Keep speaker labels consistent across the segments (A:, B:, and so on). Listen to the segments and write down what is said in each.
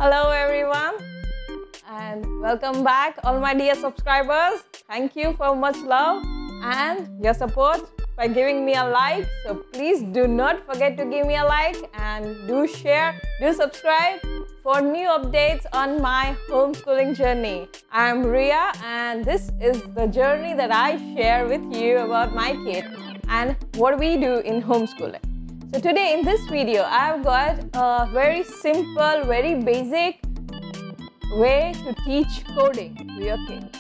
A: Hello everyone and welcome back all my dear subscribers. Thank you for much love and your support by giving me a like. So please do not forget to give me a like and do share, do subscribe for new updates on my homeschooling journey. I am Riya and this is the journey that I share with you about my kid and what we do in homeschooling. So today in this video, I've got a very simple, very basic way to teach coding to your kids.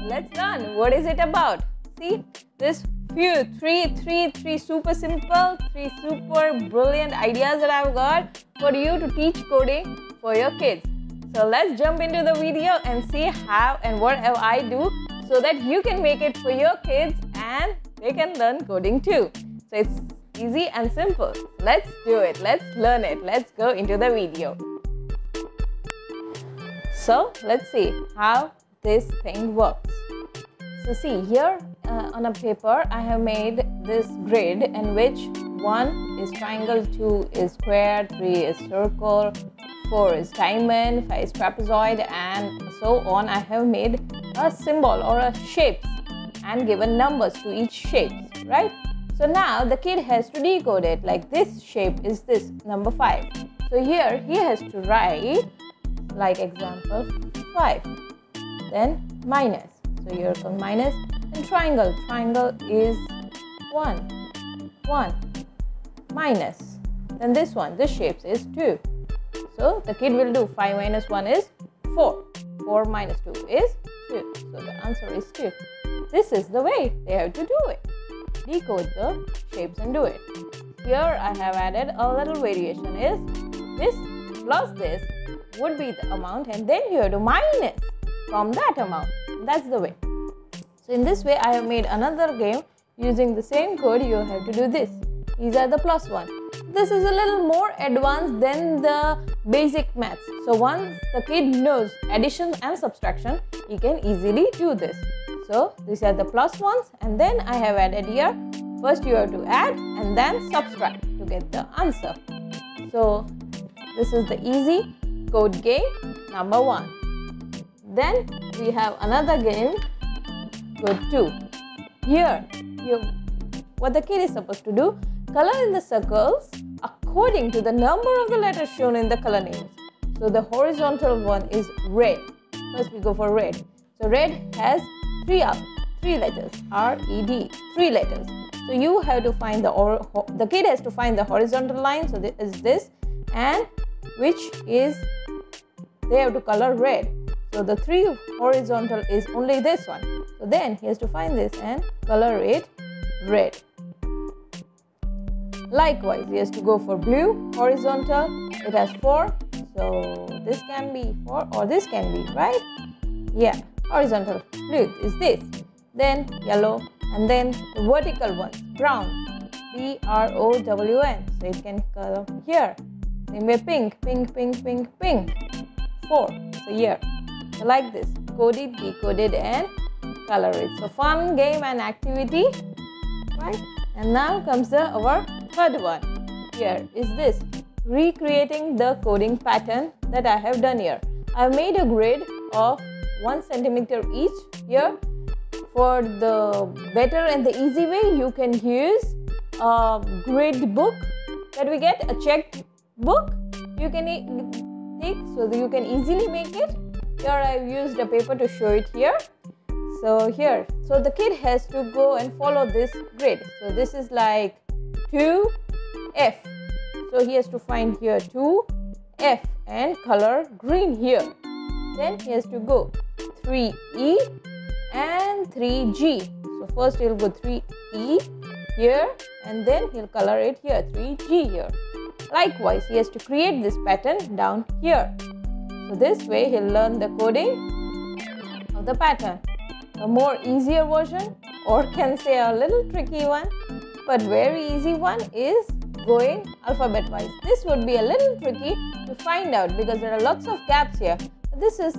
A: Let's learn. What is it about? See, this three super simple, three super brilliant ideas that I've got for you to teach coding for your kids. So let's jump into the video and see how and what I do so that you can make it for your kids and they can learn coding too. So it's easy and simple. Let's do it. Let's learn it. Let's go into the video. So let's see how this thing works. So see here on a paper I have made this grid in which 1 is triangle, 2 is square, 3 is circle, 4 is diamond, 5 is trapezoid and so on. I have made a symbol or a shapes and given numbers to each shapes, right? So now the kid has to decode it, like this shape is this number 5. So here he has to write like example 5. Then minus. So here comes minus. And triangle. Triangle is 1. Minus. Then this one, this shape is 2. So the kid will do 5 minus 1 is 4. 4 minus 2 is 2. So the answer is 2. This is the way they have to do it. Decode the shapes and do it. Here I have added a little variation is this plus this would be the amount and then you have to minus from that amount. That's the way. So in this way I have made another game using the same code. You have to do this. These are the plus one. This is a little more advanced than the basic maths. So once the kid knows addition and subtraction, he can easily do this. So these are the plus ones and then I have added here. First you have to add and then subtract to get the answer. So this is the easy code game number 1. Then we have another game, code 2. Here, what the kid is supposed to do, color in the circles according to the number of the letters shown in the color names. So the horizontal one is red. First we go for red. So red has 3 letters, R-E-D, 3 letters. So you have to find the kid has to find the horizontal line, so this is this, and which is, they have to color red. So the 3 horizontal is only this one. So then he has to find this and color it red. Likewise, he has to go for blue, horizontal, it has 4. So this can be 4 or this can be, right? Yeah. Horizontal blue is this, then yellow, and then the vertical one, brown, B-R-O-W-N, so it can color here. Same way pink, 4. So here, so like this, code it, decode it and color it. So fun game and activity, right? And now comes our third one. Here is this, recreating the coding pattern that I have done here. I have made a grid of 1 centimeter each. Here for the better and the easy way you can use a grid book that we get, a checked book you can take so that you can easily make it. Here I have used a paper to show it here. So here, so the kid has to go and follow this grid. So this is like 2F. So he has to find here 2F and color green here. Then he has to go 3E and 3G. So first he'll go 3E here and then he'll color it here, 3G here. Likewise, he has to create this pattern down here. So this way he'll learn the coding of the pattern. A more easier version, or can say a little tricky one, but very easy one is going alphabet wise. This would be a little tricky to find out because there are lots of gaps here. This is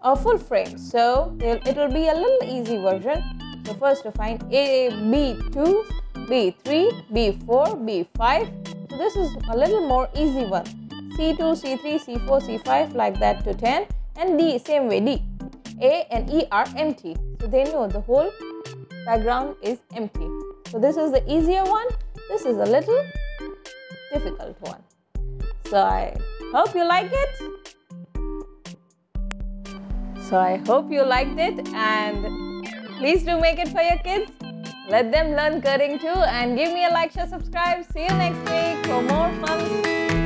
A: a full frame, so it will be a little easy version. So first to find A, B2, B3, B4, B5. So this is a little more easy one. C2, C3, C4, C5 like that to 10, and D same way D. A and E are empty, so they know the whole background is empty. So this is the easier one, this is a little difficult one. So I hope you like it. And please do make it for your kids. Let them learn coding too, and give me a like, share, subscribe. See you next week for more fun